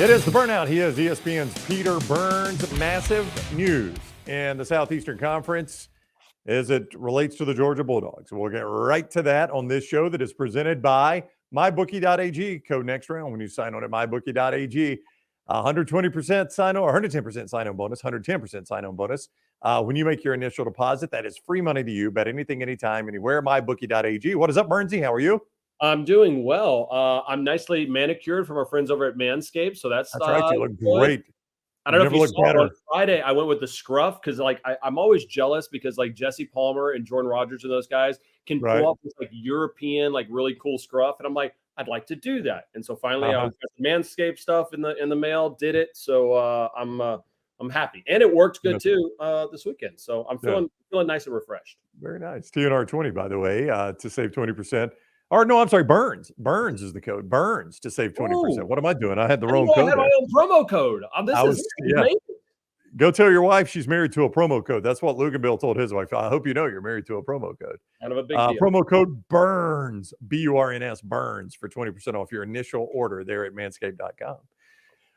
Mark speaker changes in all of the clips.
Speaker 1: It is the Burnout. He is ESPN's Peter Burns. Massive news in the Southeastern Conference as it relates to the Georgia Bulldogs. We'll get right to that on this show that is presented by MyBookie.ag. Code next round when you sign on at MyBookie.ag. 120% sign-on or 110% sign-on bonus, 110% sign-on bonus. When you make your initial deposit, that is free money to you. Bet anything, anytime, anywhere. MyBookie.ag. What is up, Burnsy? How are you?
Speaker 2: I'm doing well. I'm nicely manicured from our friends over at Manscaped, so that's
Speaker 1: right. You look
Speaker 2: good.
Speaker 1: great.
Speaker 2: I don't know if you saw on Friday. I went with the scruff because, I'm always jealous because, Jesse Palmer and Jordan Rodgers and those guys can pull off this European, really cool scruff, and I'm like, I'd like to do that. And so finally, I got the Manscaped stuff in the mail. Did it, so I'm happy, and it worked good too this weekend. So I'm feeling nice and refreshed.
Speaker 1: Very nice. TNR20, by the way, to save 20%. Or no, I'm sorry, Burns. Burns is the code. Burns to save 20%. What am I doing? I had the wrong code.
Speaker 2: I had my own promo code. Amazing.
Speaker 1: Go tell your wife she's married to a promo code. That's what Luganbill told his wife. I hope you know you're married to a promo code.
Speaker 2: Kind of a big deal.
Speaker 1: Promo code BURNS, BURNS, Burns for 20% off your initial order there at manscaped.com.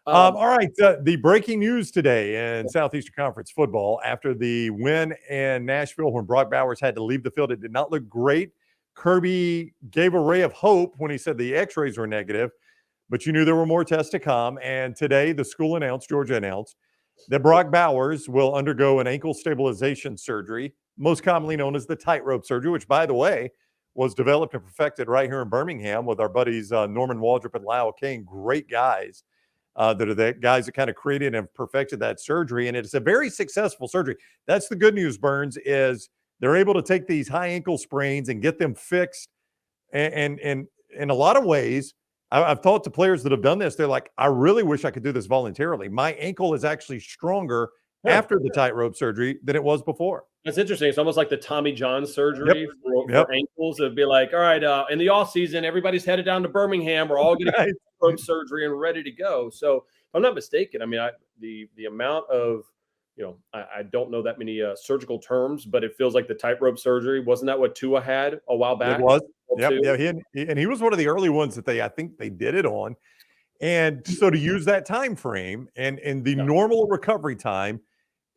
Speaker 1: All right, the breaking news today in Southeastern Conference football after the win in Nashville when Brock Bowers had to leave the field. It did not look great. Kirby gave a ray of hope when he said the x-rays were negative, but you knew there were more tests to come. And today the school announced, Georgia announced, that Brock Bowers will undergo an ankle stabilization surgery, most commonly known as the tightrope surgery, which, by the way, was developed and perfected right here in Birmingham with our buddies Norman Waldrop and Lyle King. Great guys that are the guys that kind of created and perfected that surgery. And it's a very successful surgery. That's the good news, Burns, is they're able to take these high ankle sprains and get them fixed. And in a lot of ways, I've talked to players that have done this. They're like, I really wish I could do this voluntarily. My ankle is actually stronger after the tightrope surgery than it was before.
Speaker 2: That's interesting. It's almost like the Tommy John surgery for ankles. It'd be like, all right, in the off season, everybody's headed down to Birmingham. We're all getting tightrope surgery and ready to go. So if I'm not mistaken, I mean, the amount of, I don't know that many surgical terms, but it feels like the tightrope surgery. Wasn't that what Tua had a while back?
Speaker 1: It was. Yeah. He was one of the early ones that I think they did it on. And so to use that time frame and the normal recovery time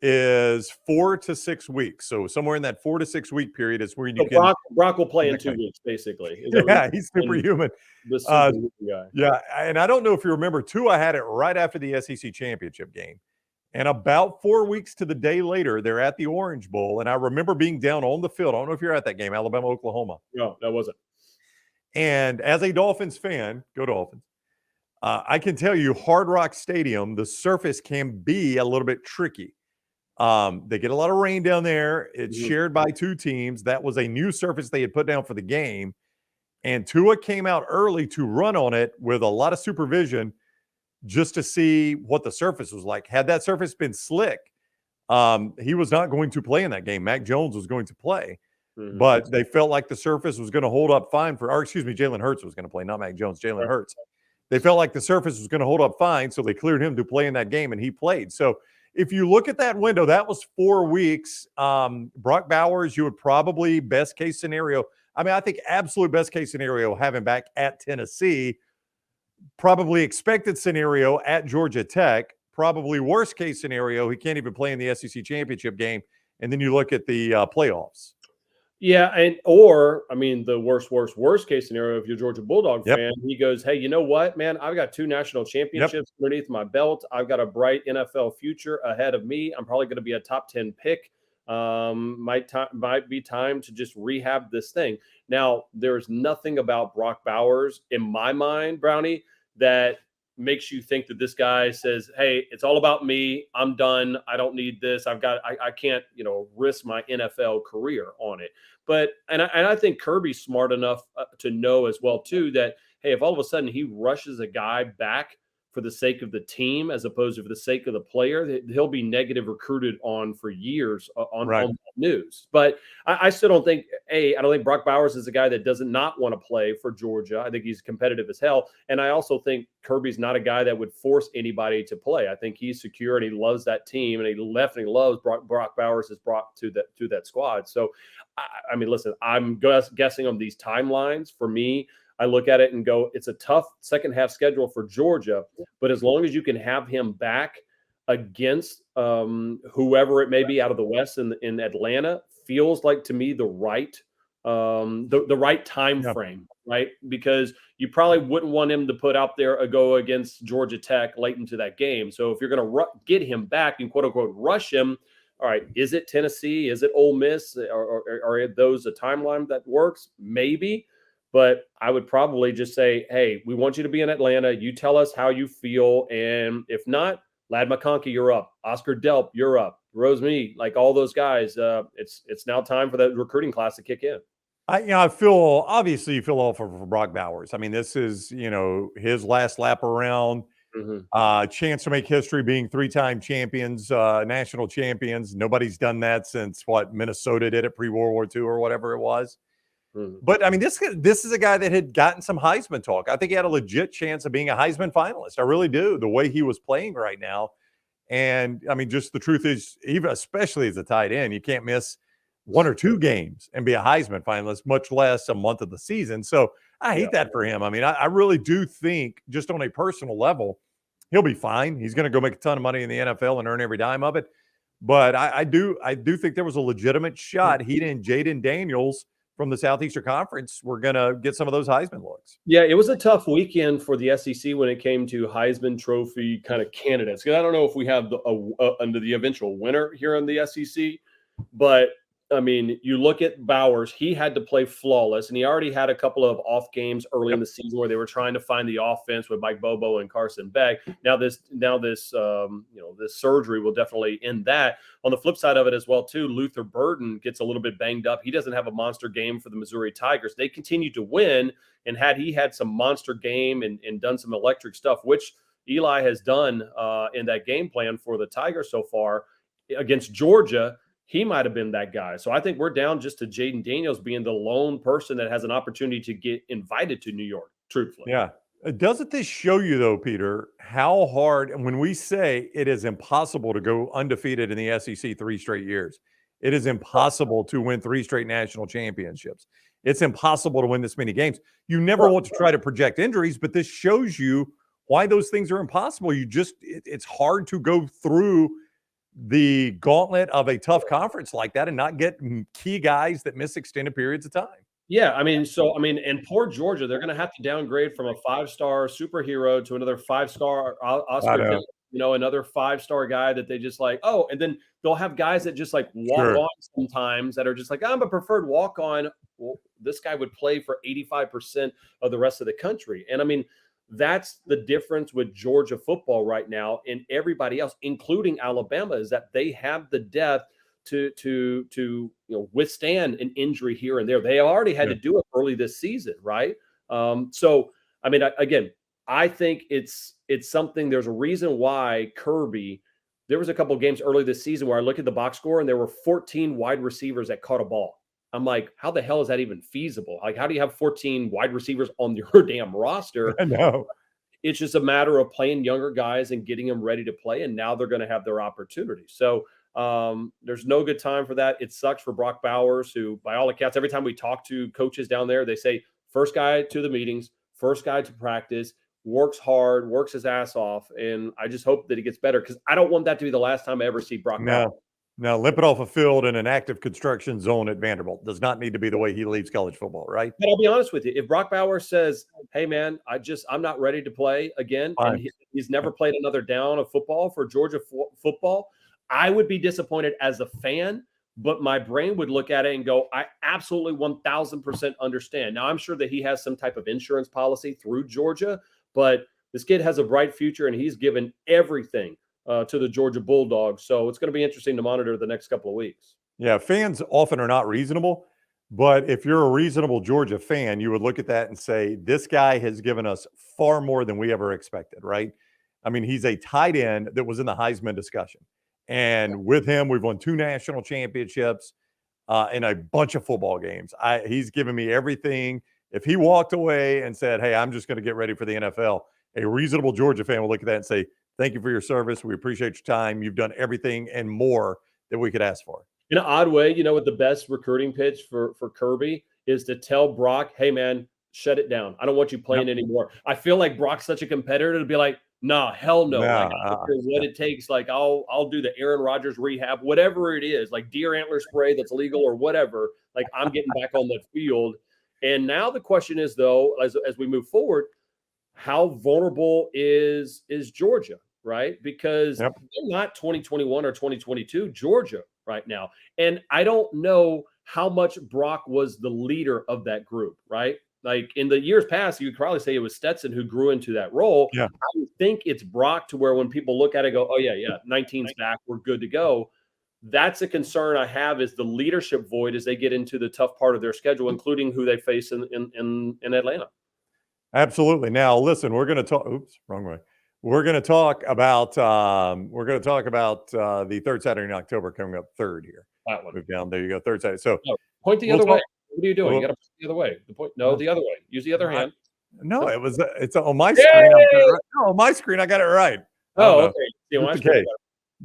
Speaker 1: is 4 to 6 weeks. So somewhere in that 4 to 6 week period is where you can.
Speaker 2: Brock will play in 2 weeks, basically.
Speaker 1: He's superhuman. Yeah. And I don't know if you remember, Tua had it right after the SEC championship game. And about 4 weeks to the day later, they're at the Orange Bowl. And I remember being down on the field. I don't know if you're at that game, Alabama, Oklahoma.
Speaker 2: No, that wasn't.
Speaker 1: And as a Dolphins fan, go Dolphins, I can tell you Hard Rock Stadium, the surface can be a little bit tricky. They get a lot of rain down there. It's shared by two teams. That was a new surface they had put down for the game. And Tua came out early to run on it with a lot of supervision just to see what the surface was like. Had that surface been slick, he was not going to play in that game. Mac Jones was going to play, but they felt like the surface was going to hold up fine Jalen Hurts was going to play, not Mac Jones, Jalen Hurts. They felt like the surface was going to hold up fine, so they cleared him to play in that game, and he played. So if you look at that window, that was 4 weeks. Brock Bowers, you would probably, best case scenario, I think absolute best case scenario, have him back at Tennessee. Probably expected scenario at Georgia Tech. Probably worst case scenario, he can't even play in the SEC championship game. And then you look at the playoffs.
Speaker 2: Yeah, the worst case scenario, if you're a Georgia Bulldog fan, he goes, hey, you know what, man? I've got 2 national championships underneath my belt. I've got a bright NFL future ahead of me. I'm probably going to be a top 10 pick. Might be time to just rehab this thing. Now, there's nothing about Brock Bowers in my mind, Brownie, that makes you think that this guy says, hey, it's all about me. I'm done. I don't need this. I can't, risk my NFL career on it. But, and I think Kirby's smart enough to know as well, too, that, hey, if all of a sudden he rushes a guy back for the sake of the team as opposed to for the sake of the player, he'll be negative recruited on for years on news. But I still don't think, I don't think Brock Bowers is a guy that does not want to play for Georgia. I think he's competitive as hell. And I also think Kirby's not a guy that would force anybody to play. I think he's secure and he loves that team, and he loves Brock Bowers has brought to that squad. So, listen, I'm guessing on these timelines. For me, I look at it and go, it's a tough second half schedule for Georgia, but as long as you can have him back against whoever it may be out of the West in Atlanta, feels like to me the right right time frame, right? Because you probably wouldn't want him to put out there a go against Georgia Tech late into that game. So if you're going to get him back and quote unquote rush him, all right, is it Tennessee? Is it Ole Miss? Or are those a timeline that works? Maybe. But I would probably just say, hey, we want you to be in Atlanta. You tell us how you feel. And if not, Lad McConkey, you're up. Oscar Delp, you're up. Rose Mead, like all those guys. It's now time for that recruiting class to kick in.
Speaker 1: I feel, obviously you feel awful for Brock Bowers. I mean, this is, his last lap around. Chance to make history, being 3-time champions, national champions. Nobody's done that since Minnesota did it pre-World War II or whatever it was. But I mean, this is a guy that had gotten some Heisman talk. I think he had a legit chance of being a Heisman finalist. I really do, the way he was playing right now. And I mean, just the truth is, even especially as a tight end, you can't miss 1 or 2 games and be a Heisman finalist, much less a month of the season. So I hate that for him. I mean, I really do think, just on a personal level, he'll be fine. He's going to go make a ton of money in the NFL and earn every dime of it. But I do think there was a legitimate shot he and Jayden Daniels from the Southeastern Conference were going to get some of those Heisman looks.
Speaker 2: Yeah, it was a tough weekend for the SEC when it came to Heisman Trophy kind of candidates. Because I don't know if we have under the eventual winner here in the SEC, but I mean, you look at Bowers, he had to play flawless, and he already had a couple of off games early in the season where they were trying to find the offense with Mike Bobo and Carson Beck. Now this surgery will definitely end that. On the flip side of it as well, too, Luther Burden gets a little bit banged up. He doesn't have a monster game for the Missouri Tigers. They continue to win, and had he had some monster game and done some electric stuff, which Eli has done in that game plan for the Tigers so far against Georgia, he might have been that guy. So I think we're down just to Jayden Daniels being the lone person that has an opportunity to get invited to New York, truthfully.
Speaker 1: Yeah. Doesn't this show you, though, Peter, how hard, and when we say it is impossible to go undefeated in the SEC 3 straight years, it is impossible to win 3 straight national championships. It's impossible to win this many games. You never want to try to project injuries, but this shows you why those things are impossible. It's hard to go through the gauntlet of a tough conference like that and not get key guys that miss extended periods of time.
Speaker 2: Yeah, and poor Georgia, they're going to have to downgrade from a 5-star superhero to another 5-star Oscar, another 5-star guy that they just like, and then they'll have guys that just like walk on sometimes that are just like, I'm a preferred walk on. Well, this guy would play for 85% of the rest of the country. And I mean, that's the difference with Georgia football right now and everybody else, including Alabama, is that they have the depth to withstand an injury here and there. They already had to do it early this season, right? So I mean, again, I think it's something. There's a reason why Kirby. There was a couple of games early this season where I look at the box score and there were 14 wide receivers that caught a ball. I'm like, how the hell is that even feasible? Like, how do you have 14 wide receivers on your damn roster?
Speaker 1: I know.
Speaker 2: It's just a matter of playing younger guys and getting them ready to play. And now they're going to have their opportunity. So there's no good time for that. It sucks for Brock Bowers, who, by all accounts, every time we talk to coaches down there, they say first guy to the meetings, first guy to practice, works hard, works his ass off. And I just hope that he gets better, because I don't want that to be the last time I ever see Brock Bowers.
Speaker 1: Now, limping off a field in an active construction zone at Vanderbilt does not need to be the way he leaves college football, right?
Speaker 2: But I'll be honest with you. If Brock Bowers says, hey, man, I'm not ready to play again, and he's never played another down of football for Georgia football, I would be disappointed as a fan, but my brain would look at it and go, I absolutely 1,000% understand. Now, I'm sure that he has some type of insurance policy through Georgia, but this kid has a bright future, and he's given everything to the Georgia Bulldogs. So it's going to be interesting to monitor the next couple of weeks.
Speaker 1: Yeah, fans often are not reasonable, but if you're a reasonable Georgia fan, you would look at that and say, this guy has given us far more than we ever expected, right? I mean, he's a tight end that was in the Heisman discussion. And with him, we've won 2 national championships in a bunch of football games. He's given me everything. If he walked away and said, hey, I'm just going to get ready for the NFL, a reasonable Georgia fan will look at that and say, thank you for your service. We appreciate your time. You've done everything and more that we could ask for.
Speaker 2: In an odd way, what the best recruiting pitch for Kirby is to tell Brock, hey, man, shut it down. I don't want you playing anymore. I feel like Brock's such a competitor to be like, nah, hell no. Like, I don't care what it takes. Like, I'll do the Aaron Rodgers rehab, whatever it is, like deer antler spray that's legal or whatever. Like, I'm getting back on the field. And now the question is, though, as we move forward, how vulnerable is Georgia, right? Because they're not 2021 or 2022 Georgia right now. And I don't know how much Brock was the leader of that group, right? Like in the years past, you could probably say it was Stetson who grew into that role.
Speaker 1: Yeah.
Speaker 2: I would think it's Brock to where when people look at it, go, oh, yeah, 19's back. We're good to go. That's a concern I have is the leadership void as they get into the tough part of their schedule, including who they face in Atlanta.
Speaker 1: Absolutely. Now, listen, we're going to talk. Oops, wrong way. We're going to talk about the third Saturday in October coming up third here.
Speaker 2: That one.
Speaker 1: Move down. There you go. Third Saturday. So
Speaker 2: point the other way. What are you doing? You got to point the other way. The other way. Use the other hand.
Speaker 1: No, it's on my screen. On my screen, I got it right.
Speaker 2: Oh, okay.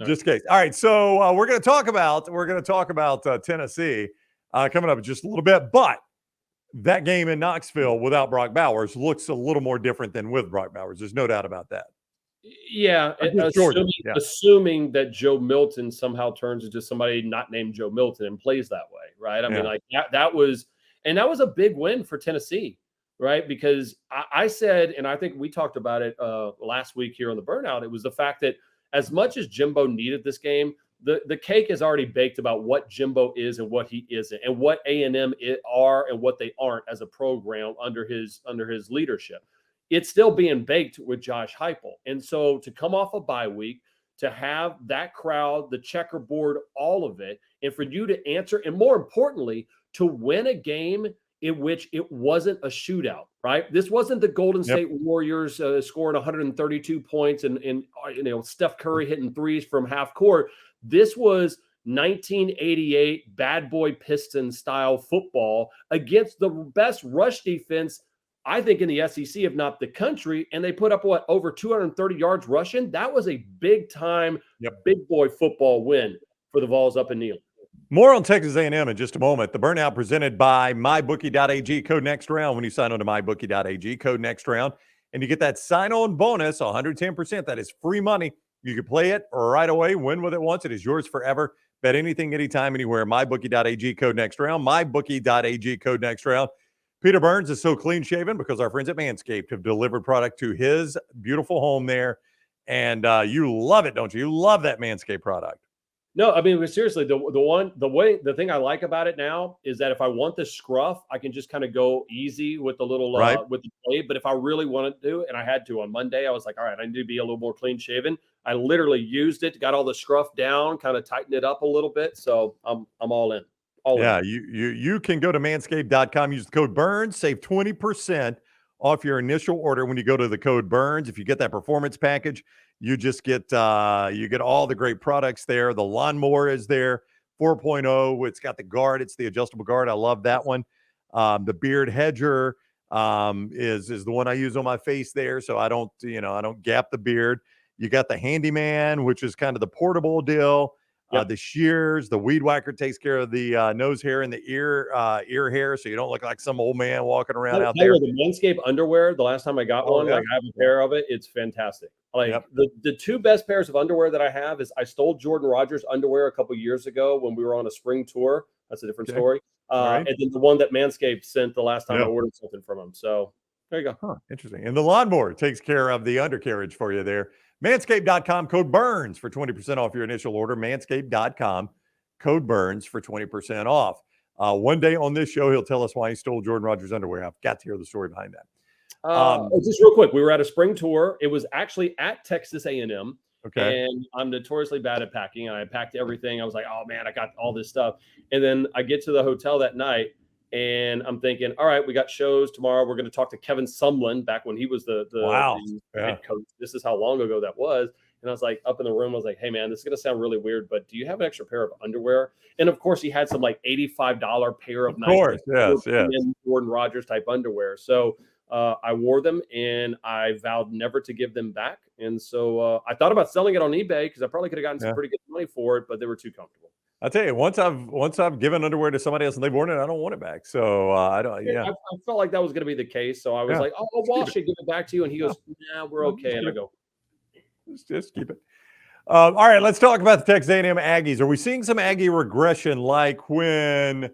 Speaker 1: Just in case. All right. So we're going to talk about Tennessee coming up in just a little bit, but that game in Knoxville without Brock Bowers looks a little more different than with Brock Bowers. There's no doubt about that.
Speaker 2: Yeah, assuming that Joe Milton somehow turns into somebody not named Joe Milton and plays that way, right? I mean, like that was a big win for Tennessee, right? Because I said, and I think we talked about it last week here on the Burnout, it was the fact that as much as Jimbo needed this game, the cake is already baked about what Jimbo is and what he isn't, and what A&M are and what they aren't as a program under his leadership. It's still being baked with Josh Heupel. And so to come off a bye week, to have that crowd, the checkerboard, all of it, and for you to answer, and more importantly, to win a game in which it wasn't a shootout, right? This wasn't the Golden State Warriors scoring 132 points and Steph Curry hitting threes from half court. This was 1988 bad boy Pistons style football against the best rush defense, I think, in the SEC, if not the country. And they put up over 230 yards rushing. That was a big time, big boy football win for the Vols up in Neal.
Speaker 1: More on Texas A&M in just a moment. The Burnout presented by MyBookie.ag. Code next round when you sign on to MyBookie.ag. Code next round. And you get that sign-on bonus, 110%. That is free money. You can play it right away, win with it once. It is yours forever. Bet anything, anytime, anywhere. MyBookie.ag. Code next round. MyBookie.ag. Code next round. Peter Burns is so clean-shaven because our friends at Manscaped have delivered product to his beautiful home there. And you love it, don't you? You love that Manscaped product.
Speaker 2: No, I mean, seriously, the thing I like about it now is that if I want the scruff, I can just kind of go easy with the little with the blade. But if I really wanted to, and I had to on Monday, I was like, all right, I need to be a little more clean shaven. I literally used it, got all the scruff down, kind of tightened it up a little bit. So I'm all in.
Speaker 1: You can go to manscaped.com, use the code BURNS, save 20% off your initial order when you go to the code BURNS. If you get that performance package, you just get all the great products there. The lawnmower is there, 4.0. It's got the guard. It's the adjustable guard. I love that one. The beard hedger is the one I use on my face there, so I don't gap the beard. You got the handyman, which is kind of the portable deal. The shears, the weed whacker takes care of the nose hair and the ear hair, so you don't look like some old man walking around out there.
Speaker 2: The Manscaped underwear, the last time I got one, like I have a pair of it. It's fantastic. Like the two best pairs of underwear that I have is I stole Jordan Rodgers underwear a couple years ago when we were on a spring tour. That's a different story. And then the one that Manscaped sent the last time I ordered something from them. So there you go.
Speaker 1: Huh, interesting. And the lawnmower takes care of the undercarriage for you there. Manscaped.com, code BURNS for 20% off your initial order. Manscaped.com, code BURNS for 20% off. One day on this show, he'll tell us why he stole Jordan Rodgers' underwear. I've got to hear the story behind that.
Speaker 2: Just real quick, we were at a spring tour. It was actually at Texas A&M.
Speaker 1: Okay.
Speaker 2: And I'm notoriously bad at packing. And I packed everything. I was like, oh, man, I got all this stuff. And then I get to the hotel that night. And I'm thinking, all right, we got shows tomorrow. We're going to talk to Kevin Sumlin back when he was the head coach. This is how long ago that was. And I was like, up in the room, I was like, hey, man, this is going to sound really weird, but do you have an extra pair of underwear? And of course, he had some like $85 pair of nice Jordan Rodgers type underwear. So I wore them and I vowed never to give them back. And so I thought about selling it on eBay because I probably could have gotten some pretty good money for it, but they were too comfortable.
Speaker 1: I tell you, once I've given underwear to somebody else and they've worn it, I don't want it back. So I don't.
Speaker 2: Yeah,
Speaker 1: Yeah,
Speaker 2: I felt like that was going to be the case, so I was
Speaker 1: yeah.
Speaker 2: like, "Oh, I'll
Speaker 1: Just keep
Speaker 2: wash
Speaker 1: it.
Speaker 2: it, give it back to you," and he
Speaker 1: No,
Speaker 2: goes, "Nah, we're
Speaker 1: no,
Speaker 2: okay." And I go,
Speaker 1: just keep it. All right, let's talk about the Texas A&M Aggies. Are we seeing some Aggie regression, like when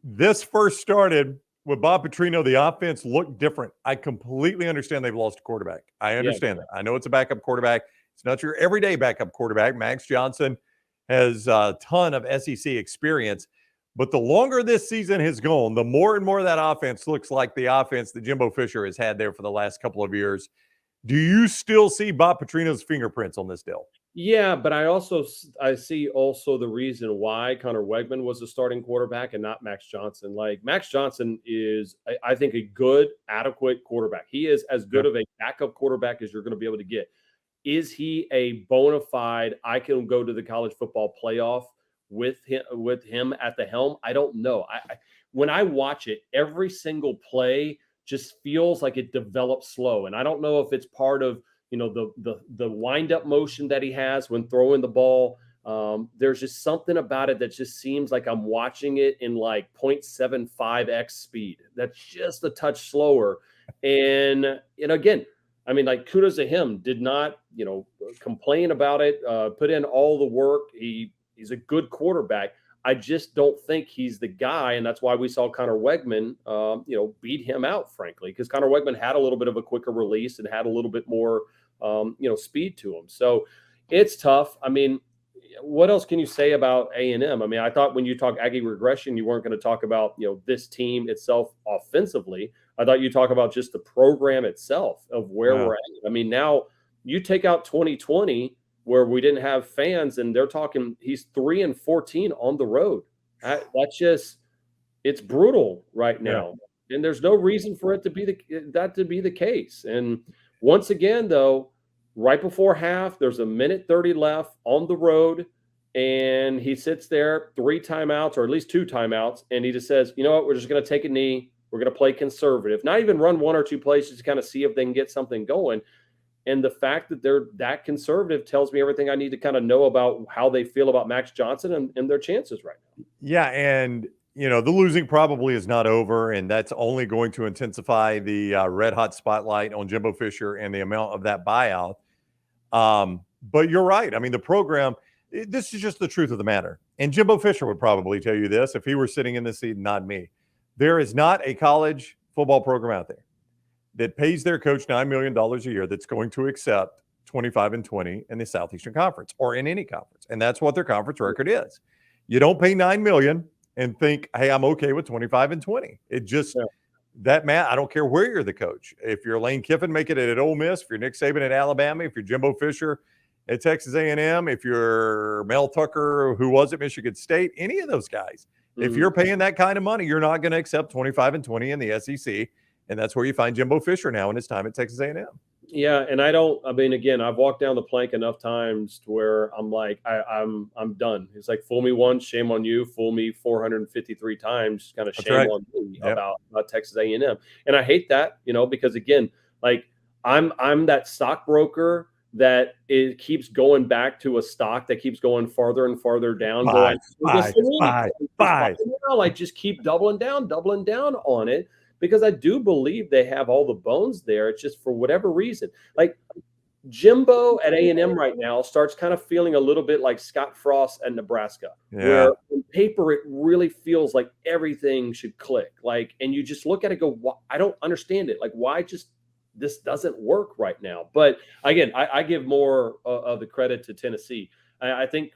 Speaker 1: this first started with Bob Petrino? The offense looked different. I completely understand they've lost a quarterback. I
Speaker 2: "Yeah,
Speaker 1: understand that. I know it's a backup quarterback. It's not your everyday backup quarterback. Max Johnson has a ton of SEC experience. But the longer this season has gone, the more and more that offense looks like the offense that Jimbo Fisher has had there for the last couple of years. Do you still see Bob Petrino's fingerprints on this deal?
Speaker 2: yeah," but I see also the reason why Connor Wegman was the starting quarterback and not Max Johnson. Like Max Johnson is, I think, a good, adequate quarterback. He is as
Speaker 1: Yeah.
Speaker 2: good of a backup quarterback as you're going to be able to get. Is he a bona fide? I can go to the college football playoff with him at the helm. I don't know. When I watch it, every single play just feels like it develops slow, and I don't know if it's part of the wind up motion that he has when throwing the ball. There's just something about it that just seems like I'm watching it in like 0.75x speed. That's just a touch slower. And again, I mean, like kudos to him. Did not, complain about it. Put in all the work. He's a good quarterback. I just don't think he's the guy, and that's why we saw Connor Wegman, beat him out, frankly, because Connor Wegman had a little bit of a quicker release and had a little bit more, speed to him. So it's tough. I mean, what else can you say about A&M? I mean, I thought when you talk Aggie regression, you weren't going to talk about this team itself offensively. I thought you talk about just the program itself of where
Speaker 1: Yeah.
Speaker 2: we're at. I mean, now you take out 2020 where we didn't have fans, and they're talking he's 3-14 on the road. That's just it's brutal right
Speaker 1: Yeah.
Speaker 2: now, and there's no reason for it to be the case. And once again, though, right before half, there's a minute 30 left on the road, and he sits there, 3 timeouts or at least 2 timeouts, and he just says, "You know what? We're just going to take a knee. We're going to play conservative, not even run one or two plays, just to kind of see if they can get something going." And the fact that they're that conservative tells me everything I need to kind of know about how they feel about Max Johnson and their chances right now.
Speaker 1: Yeah, and the losing probably is not over, and that's only going to intensify the red hot spotlight on Jimbo Fisher and the amount of that buyout. But you're right. I mean, the program. This is just the truth of the matter, and Jimbo Fisher would probably tell you this if he were sitting in this seat, not me. There is not a college football program out there that pays their coach $9 million a year that's going to accept 25-20 in the Southeastern Conference or in any conference. And that's what their conference record is. You don't pay $9 million and think, hey, I'm okay with 25-20. It just
Speaker 2: Yeah.
Speaker 1: that I don't care where you're the coach. If you're Lane Kiffin making it at Ole Miss, if you're Nick Saban at Alabama, if you're Jimbo Fisher at Texas A&M, if you're Mel Tucker, who was at Michigan State, any of those guys, if you're paying that kind of money, you're not going to accept 25-20 in the SEC. And that's where you find Jimbo Fisher now in his time at Texas A&M.
Speaker 2: Yeah, and I mean, again, I've walked down the plank enough times to where I'm like, I'm done. It's like, fool me once, shame on you. Fool me 453 times, kind of
Speaker 1: That's
Speaker 2: shame
Speaker 1: right.
Speaker 2: on me
Speaker 1: Yep.
Speaker 2: about Texas A&M. And I hate that, because again, like I'm that stockbroker that it keeps going back to a stock that keeps going farther and farther down. Like just keep doubling down on it. Because I do believe they have all the bones there. It's just for whatever reason. Like Jimbo at A&M right now starts kind of feeling a little bit like Scott Frost at Nebraska,
Speaker 1: Yeah.
Speaker 2: where on paper it really feels like everything should click. Like, and you just look at it, go, I don't understand it. Like, why just this doesn't work right now? But again, I give more of the credit to Tennessee. I think,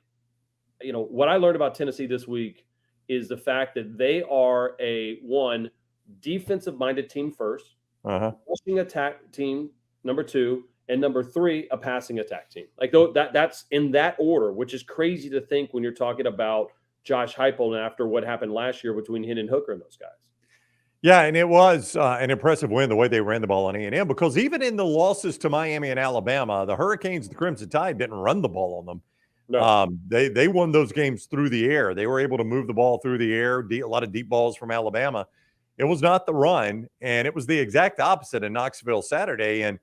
Speaker 2: what I learned about Tennessee this week is the fact that they are a defensive minded team first, rushing attack team number 2, and number 3 a passing attack team. Like that's in that order, which is crazy to think when you're talking about Josh Heupel and after what happened last year between Hendon Hooker and those guys.
Speaker 1: Yeah, and it was an impressive win the way they ran the ball on A&M, because even in the losses to Miami and Alabama, the Hurricanes, the Crimson Tide didn't run the ball on them.
Speaker 2: No.
Speaker 1: They won those games through the air. They were able to move the ball through the air, a lot of deep balls from Alabama. It was not the run, and it was the exact opposite in Knoxville Saturday. And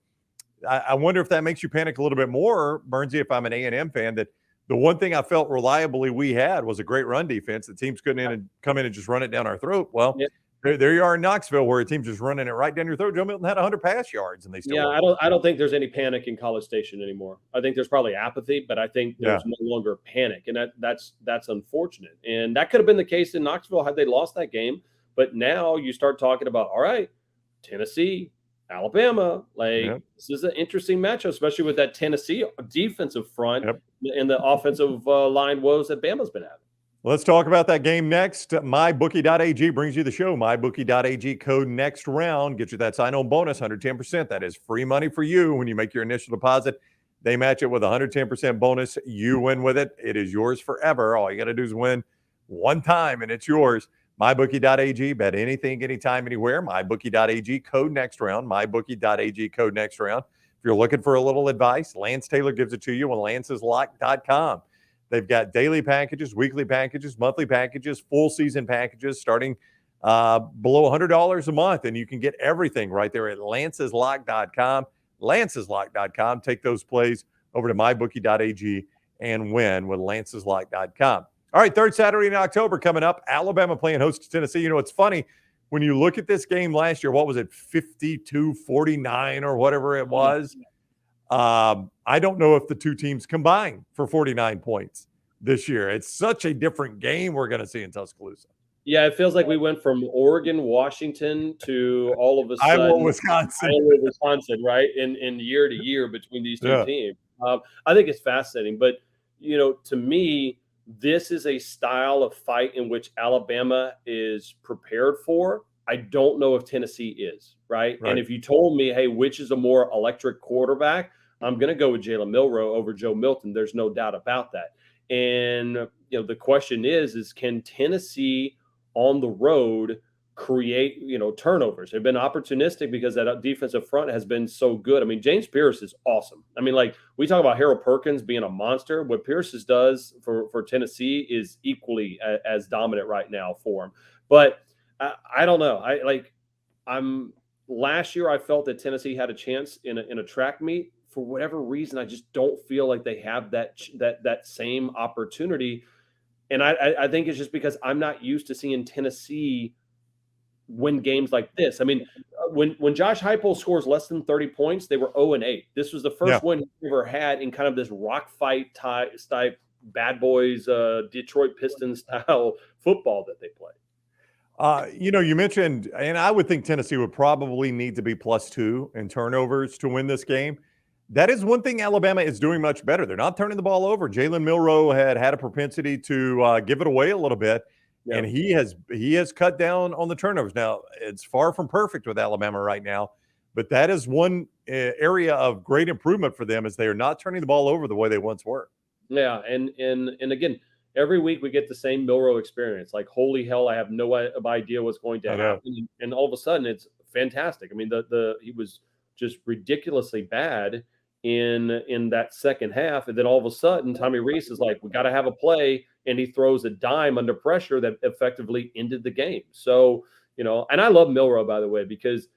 Speaker 1: I wonder if that makes you panic a little bit more, Bernsey, if I'm an A&M fan, that The one thing I felt reliably we had was a great run defense. The teams couldn't come in and just run it down our throat. Well, there you are in Knoxville, where a team's just running it right down your throat. Joe Milton had 100 pass yards, and they still
Speaker 2: I don't think there's any panic in College Station anymore. I think there's probably apathy, but I think there's no longer panic, and that's unfortunate. And that could have been the case in Knoxville had they lost that game. But now you start talking about, all right, Tennessee, Alabama, this is an interesting matchup, especially with that Tennessee defensive front and the offensive line woes that Bama's been having.
Speaker 1: Let's talk about that game next. MyBookie.ag brings you the show. MyBookie.ag code next round gets you that sign-on bonus, 110%. That is free money for you when you make your initial deposit. They match it with 110% bonus. You win with it. It is yours forever. All you got to do is win one time, and it's yours. MyBookie.ag, bet anything, anytime, anywhere. MyBookie.ag, code next round. MyBookie.ag, code next round. If you're looking for a little advice, Lance Taylor gives it to you on lanceslock.com. They've got daily packages, weekly packages, monthly packages, full season packages starting below $100 a month. And you can get everything right there at lanceslock.com. Lanceslock.com. Take those plays over to mybookie.ag and win with lanceslock.com. All right, third Saturday in October coming up. Alabama playing host to Tennessee. You know, it's funny. When you look at this game last year, what was it, 52-49 or whatever it was? I don't know if the two teams combine for 49 points this year. It's such a different game we're going to see in Tuscaloosa.
Speaker 2: Yeah, it feels like we went from Oregon, Washington to all of a sudden
Speaker 1: Iowa, Wisconsin,
Speaker 2: right? In year to year between these two teams. I think it's fascinating. But, you know, to me, this is a style of fight in which Alabama is prepared for. I don't know if Tennessee is, right? And if you told me, hey, which is a more electric quarterback, I'm going to go with Jalen Milroe over Joe Milton. There's no doubt about that. And, you know, the question is can Tennessee on the road create, you know, turnovers? They've been opportunistic because that defensive front has been so good. I mean, James Pierce is awesome. I mean, like we talk about Harold Perkins being a monster. What Pierce does for Tennessee is equally as dominant right now for him. But I don't know. Last year I felt that Tennessee had a chance in a track meet. For whatever reason, I just don't feel like they have that same opportunity. And I think it's just because I'm not used to seeing Tennessee win games like this. I mean, when Josh Heupel scores less than 30 points, they were 0-8. This was the first win he ever had in kind of this rock fight type bad boys, Detroit Pistons style football that they play.
Speaker 1: You know, you mentioned, and I would think Tennessee would probably need to be +2 in turnovers to win this game. That is one thing Alabama is doing much better. They're not turning the ball over. Jalen Milroe had a propensity to give it away a little bit, and he has cut down on the turnovers. Now, it's far from perfect with Alabama right now, but that is one area of great improvement for them, as they are not turning the ball over the way they once were.
Speaker 2: Yeah, and again, every week we get the same Milroe experience. Like, holy hell, I have no idea what's going to happen, and all of a sudden it's fantastic. I mean, he was just ridiculously bad in that second half, and then all of a sudden Tommy Rees is like, we got to have a play, and he throws a dime under pressure that effectively ended the game. So, you know, and I love Milroe, by the way, because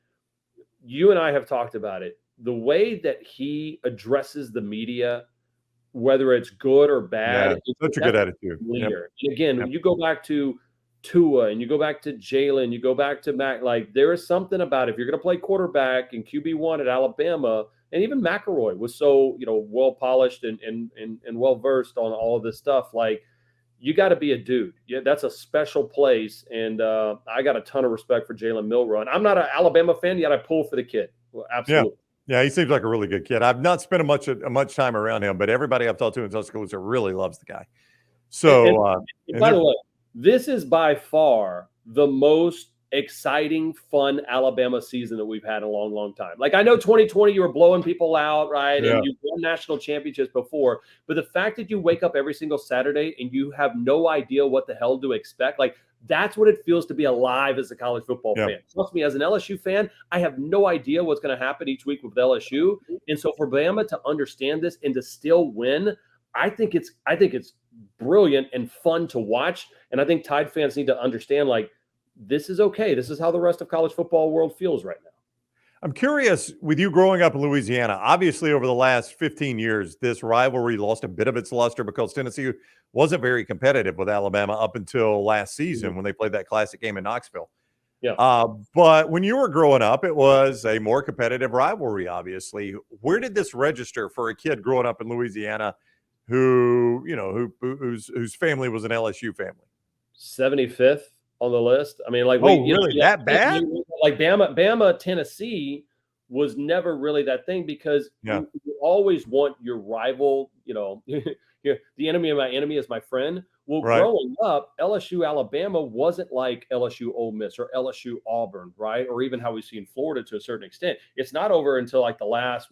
Speaker 2: you and I have talked about it, the way that he addresses the media, whether it's good or bad,
Speaker 1: it's such a good attitude.
Speaker 2: And again, when you go back to Tua and you go back to Jalen, you go back to Mac, like there is something about if you're going to play quarterback and QB1 at Alabama. And even McElroy was so, you know, well polished and well versed on all of this stuff. Like, you got to be a dude. Yeah, that's a special place. And I got a ton of respect for Jalen Milroe. And I'm not an Alabama fan, yet I pull for the kid. Well, absolutely.
Speaker 1: Yeah, he seems like a really good kid. I've not spent much time around him, but everybody I've talked to in Tuscaloosa really loves the guy. So,
Speaker 2: and by the way, this is by far the most exciting, fun Alabama season that we've had in a long, long time. Like, I know 2020 you were blowing people out, right? And you won national championships before, but the fact that you wake up every single Saturday and you have no idea what the hell to expect, like, that's what it feels to be alive as a college football fan. Trust me, as an LSU fan, I have no idea what's going to happen each week with LSU. And so for Bama to understand this and to still win, I think it's brilliant and fun to watch. And I think Tide fans need to understand, like, this is okay. This is how the rest of college football world feels right now.
Speaker 1: I'm curious with you growing up in Louisiana, obviously over the last 15 years, this rivalry lost a bit of its luster because Tennessee wasn't very competitive with Alabama up until last season when they played that classic game in Knoxville.
Speaker 2: Yeah.
Speaker 1: But when you were growing up, it was a more competitive rivalry, obviously. Where did this register for a kid growing up in Louisiana whose family was an LSU family?
Speaker 2: 75th on the list. I mean, like
Speaker 1: Really? That bad?
Speaker 2: like Bama, Tennessee was never really that thing because
Speaker 1: Yeah.
Speaker 2: you always want your rival, the enemy of my enemy is my friend. Well,
Speaker 1: Right.
Speaker 2: growing up, LSU Alabama wasn't like LSU Ole Miss or LSU Auburn, right? Or even how we see in Florida to a certain extent. It's not over until like the last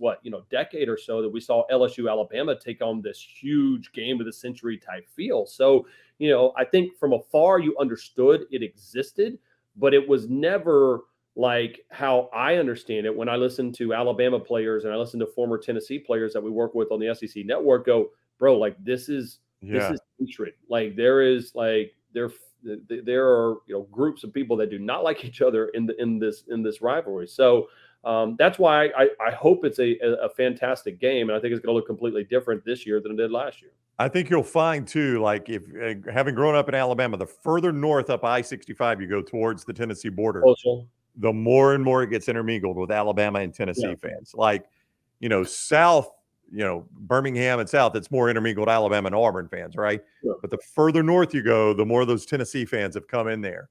Speaker 2: decade or so that we saw LSU Alabama take on this huge game of the century type feel. So, I think from afar you understood it existed, but it was never like how I understand it when I listen to Alabama players and I listen to former Tennessee players that we work with on the SEC network go, bro, like this is hatred. Like there are groups of people that do not like each other in this rivalry. So that's why I hope it's a fantastic game, and I think it's going to look completely different this year than it did last year.
Speaker 1: I think you'll find too, like if having grown up in Alabama, the further north up I-65 you go towards the Tennessee border, the more and more it gets intermingled with Alabama and Tennessee fans. Like, south, Birmingham and south, it's more intermingled Alabama and Auburn fans, right?
Speaker 2: Yeah.
Speaker 1: But the further north you go, the more those Tennessee fans have come in there.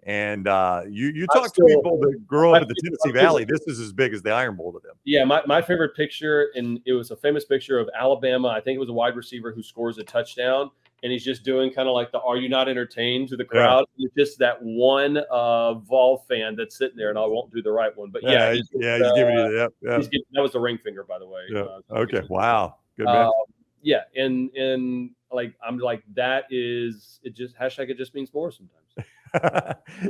Speaker 1: And you talk to people that grow up in the Tennessee Valley, this is as big as the Iron Bowl to them.
Speaker 2: Yeah, my favorite picture, and it was a famous picture of Alabama. I think it was a wide receiver who scores a touchdown, and he's just doing kind of like the "Are you not entertained?" to the crowd. Yeah. It's just that one Vol fan that's sitting there, and I won't do the right one, but he's giving you that. That was the ring finger, by the way.
Speaker 1: Yeah. Okay. Wow. Good man.
Speaker 2: Yeah, and like I'm like that is it. Just hashtag it just means more sometimes.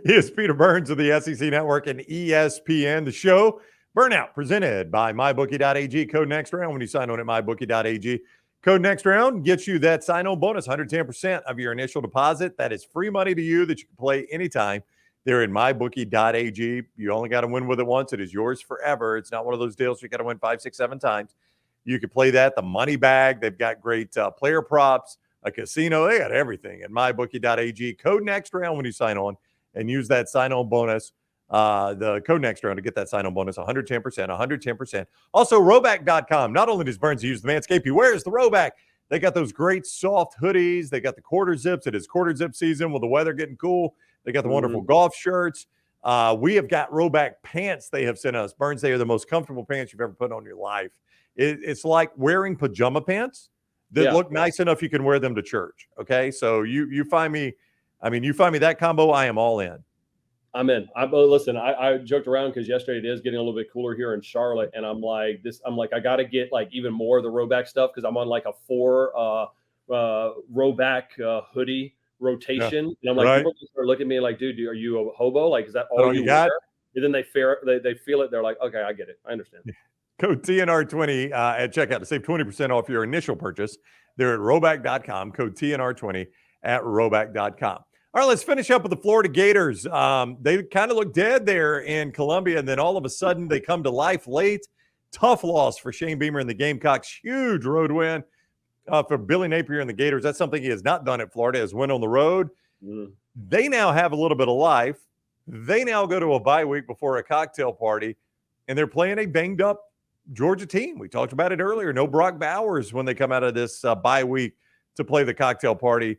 Speaker 1: Here's Peter Burns of the SEC Network and ESPN. The show Burnout presented by MyBookie.ag. Code next round when you sign on at MyBookie.ag. Code next round gets you that sign-on bonus, 110% of your initial deposit. That is free money to you that you can play anytime. They're in MyBookie.ag. You only got to win with it once. It is yours forever. It's not one of those deals you got to win 5, 6, 7 times. You can play that. The money bag. They've got great player props. A casino, they got everything at mybookie.ag. Code next round when you sign on and use that sign-on bonus. The code next round to get that sign-on bonus, 110%. Also, Rhoback.com. Not only does Burns use the Manscaped, he wears the Rhoback. They got those great soft hoodies. They got the quarter zips. It is quarter zip season with the weather getting cool. They got the wonderful golf shirts. We have got Rhoback pants they have sent us. Burns, they are the most comfortable pants you've ever put on your life. It's like wearing pajama pants that look nice enough you can wear them to church. Okay, so you find me, you find me that combo, I am all in.
Speaker 2: I'm in. Listen, I joked around because yesterday it is getting a little bit cooler here in Charlotte, and I'm like I got to get like even more of the Rhoback stuff because I'm on like a 4 Rhoback hoodie rotation, and I'm like, people start looking at me like, dude, are you a hobo? Like, is that all you got? And then they feel it. They're like, okay, I get it. I understand.
Speaker 1: Code TNR20 at checkout to save 20% off your initial purchase. They're at Rhoback.com. Code TNR20 at Rhoback.com. All right, let's finish up with the Florida Gators. They kind of look dead there in Columbia, and then all of a sudden they come to life late. Tough loss for Shane Beamer and the Gamecocks. Huge road win for Billy Napier and the Gators. That's something he has not done at Florida, is win on the road. They now have a little bit of life. They now go to a bye week before a cocktail party, and they're playing a banged-up Georgia team. We talked about it earlier. No Brock Bowers when they come out of this bye week to play the cocktail party.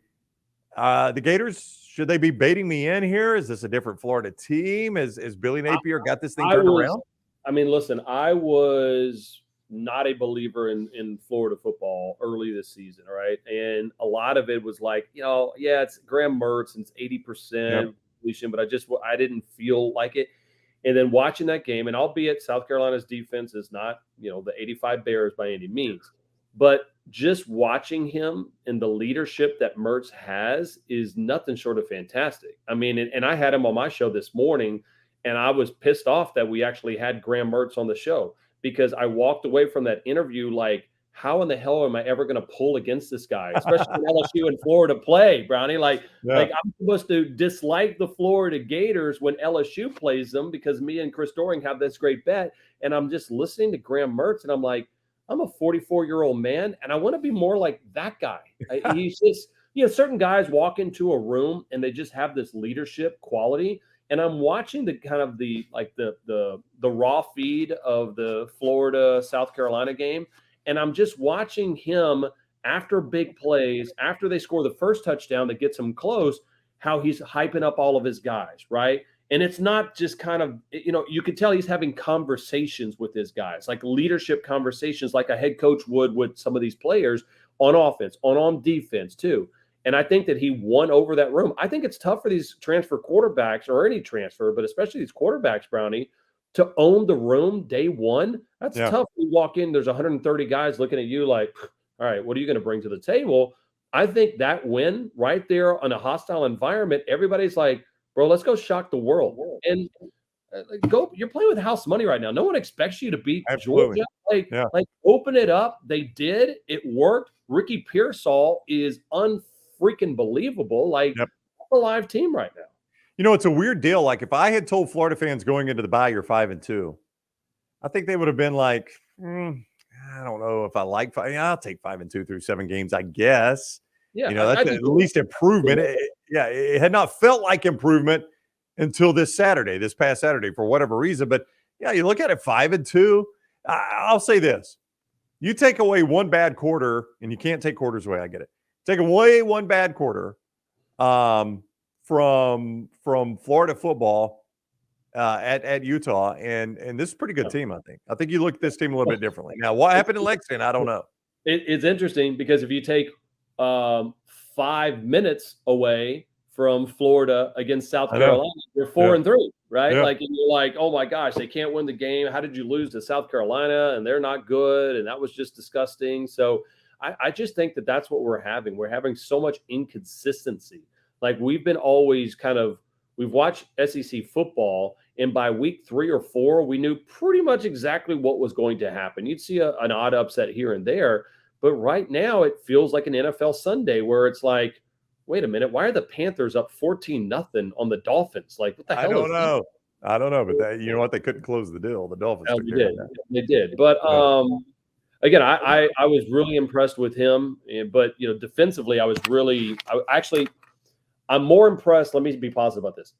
Speaker 1: The Gators, should they be baiting me in here? Is this a different Florida team? Is Billy Napier got this thing turned around?
Speaker 2: Listen, I was not a believer in Florida football early this season, right? And a lot of it was like, it's Graham Mertz and it's 80% completion, but I didn't feel like it. And then watching that game, and albeit South Carolina's defense is not, the 85 Bears by any means, but just watching him and the leadership that Mertz has is nothing short of fantastic. And I had him on my show this morning, and I was pissed off that we actually had Graham Mertz on the show because I walked away from that interview like, how in the hell am I ever going to pull against this guy, especially when LSU and Florida play, Brownie? Like I'm supposed to dislike the Florida Gators when LSU plays them because me and Chris Doring have this great bet. And I'm just listening to Graham Mertz, and I'm like, I'm a 44-year-old man, and I want to be more like that guy. He's just, certain guys walk into a room and they just have this leadership quality. And I'm watching the kind of the raw feed of the Florida South Carolina game. And I'm just watching him after big plays, after they score the first touchdown that gets him close, how he's hyping up all of his guys, right? And it's not just kind of, you can tell he's having conversations with his guys, like leadership conversations, like a head coach would with some of these players on offense, on defense too. And I think that he won over that room. I think it's tough for these transfer quarterbacks, or any transfer, but especially these quarterbacks, Brownie, to own the room day one. That's tough. You walk in, there's 130 guys looking at you like, all right, what are you going to bring to the table? I think that win right there in a hostile environment, everybody's like, bro, let's go shock the world. And go, you're playing with house money right now. No one expects you to beat Georgia. Like open it up. They did. It worked. Ricky Pearsall is unfreaking believable. Like a live team right now.
Speaker 1: It's a weird deal. Like if I had told Florida fans going into the bye you're 5-2, I think they would have been like, I don't know if I like 5. I'll take 5-2 through 7 games, I guess.
Speaker 2: Yeah,
Speaker 1: that's at least improvement. It had not felt like improvement until this past Saturday, for whatever reason. But you look at it, 5-2. I'll say this: you take away one bad quarter, and you can't take quarters away. I get it. Take away one bad quarter. From Florida football at Utah, and this is a pretty good team, I think. I think you look at this team a little bit differently. Now, what happened in Lexington, I don't know.
Speaker 2: It's interesting because if you take 5 minutes away from Florida against South Carolina, you're 4-3, right?
Speaker 1: Yeah.
Speaker 2: Like, and you're like, oh my gosh, they can't win the game. How did you lose to South Carolina? And they're not good, and that was just disgusting. So I just think that that's what we're having. We're having so much inconsistency. Like we've been always we've watched SEC football, and by week 3 or 4, we knew pretty much exactly what was going to happen. You'd see an odd upset here and there, but right now it feels like an NFL Sunday where it's like, wait a minute, why are the Panthers up 14-0 on the Dolphins? Like, what the hell?
Speaker 1: I don't know, but you know what? They couldn't close the deal. The Dolphins
Speaker 2: They did. But again, I was really impressed with him, but defensively, I'm more impressed. Let me be positive about this.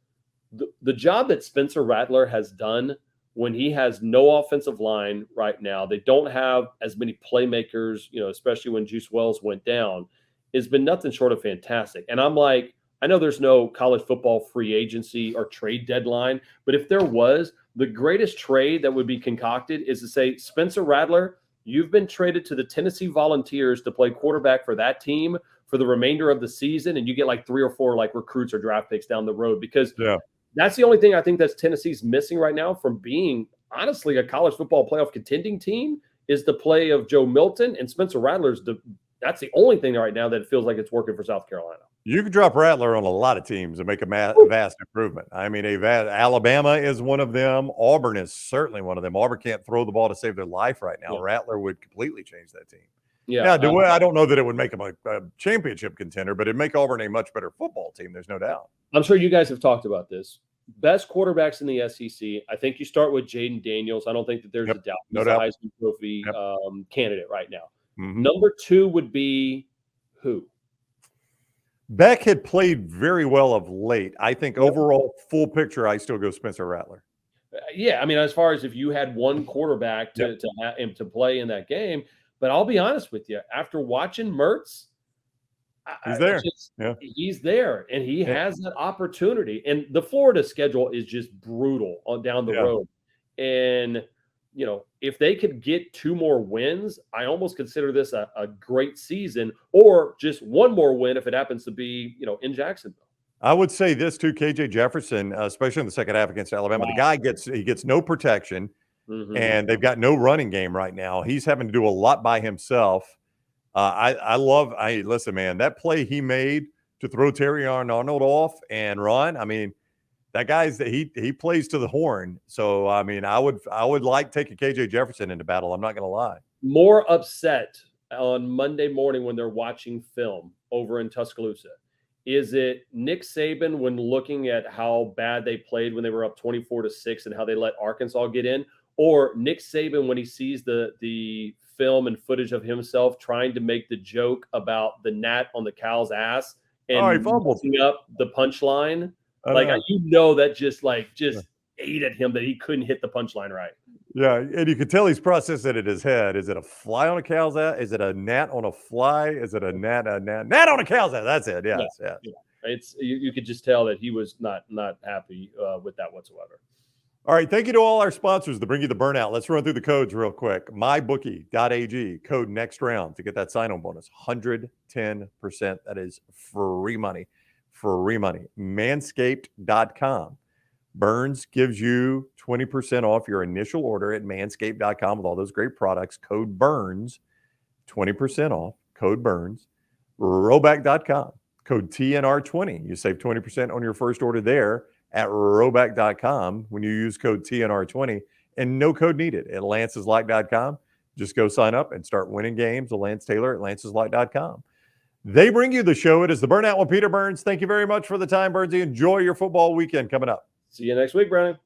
Speaker 2: The job that Spencer Rattler has done when he has no offensive line right now, they don't have as many playmakers, especially when Juice Wells went down, has been nothing short of fantastic. And I'm like, I know there's no college football free agency or trade deadline, but if there was, the greatest trade that would be concocted is to say, Spencer Rattler, you've been traded to the Tennessee Volunteers to play quarterback for that team for the remainder of the season, and you get like 3 or 4 like recruits or draft picks down the road, because that's the only thing I think that's Tennessee's missing right now from being honestly a college football playoff contending team is the play of Joe Milton, and Spencer Rattler's that's the only thing right now that feels like it's working for South Carolina.
Speaker 1: You could drop Rattler on a lot of teams and make a vast improvement. I mean, Alabama is one of them. Auburn is certainly one of them. Auburn can't throw the ball to save their life right now. Rattler would completely change that team. I don't know that it would make them a championship contender, but it'd make Auburn a much better football team. There's no doubt.
Speaker 2: I'm sure you guys have talked about this. Best quarterbacks in the SEC. I think you start with Jayden Daniels. I don't think that there's a doubt. He's a Heisman Trophy candidate right now. Mm-hmm. Number 2 would be who?
Speaker 1: Beck had played very well of late. I think overall full picture, I still go Spencer Rattler.
Speaker 2: I mean, as far as if you had one quarterback to play in that game. But I'll be honest with you, after watching Mertz, he's there, and he has that opportunity. And the Florida schedule is just brutal down the road. And, if they could get 2 more wins, I almost consider this a great season, or just 1 more win if it happens to be, in Jacksonville.
Speaker 1: I would say this too, KJ Jefferson, especially in the second half against Alabama. The guy gets no protection. Mm-hmm. And they've got no running game right now. He's having to do a lot by himself. Listen, man, that play he made to throw Terry Arnold off and run. I mean, that guy's he plays to the horn. So I mean, I would like taking KJ Jefferson into battle. I'm not going to lie.
Speaker 2: More upset on Monday morning when they're watching film over in Tuscaloosa? Is it Nick Saban when looking at how bad they played when they were up 24-6 and how they let Arkansas get in? Or Nick Saban when he sees the film and footage of himself trying to make the joke about the gnat on the cow's ass and messing up the punchline? Like, that just ate at him that he couldn't hit the punchline right.
Speaker 1: Yeah, and you could tell he's processing it in his head. Is it a fly on a cow's ass? Is it a gnat on a fly? Is it a gnat on a cow's ass? That's it. Yes, yeah.
Speaker 2: It's you could just tell that he was not happy with that whatsoever.
Speaker 1: All right, thank you to all our sponsors that bring you the Burnout. Let's run through the codes real quick. MyBookie.ag, code next round to get that sign-on bonus, 110%. That is free money. Free money. Manscaped.com. Burns gives you 20% off your initial order at manscaped.com with all those great products. Code BURNS, 20% off. Code BURNS. Roback.com. Code TNR20. You save 20% on your first order there at roback.com when you use code TNR20, and no code needed at lanceslike.com. Just go sign up and start winning games. Lance Taylor at lanceslike.com. They bring you the show. It is the Burnout with Peter Burns. Thank you very much for the time, Burnsy. Enjoy your football weekend coming up.
Speaker 2: See you next week, Brandon.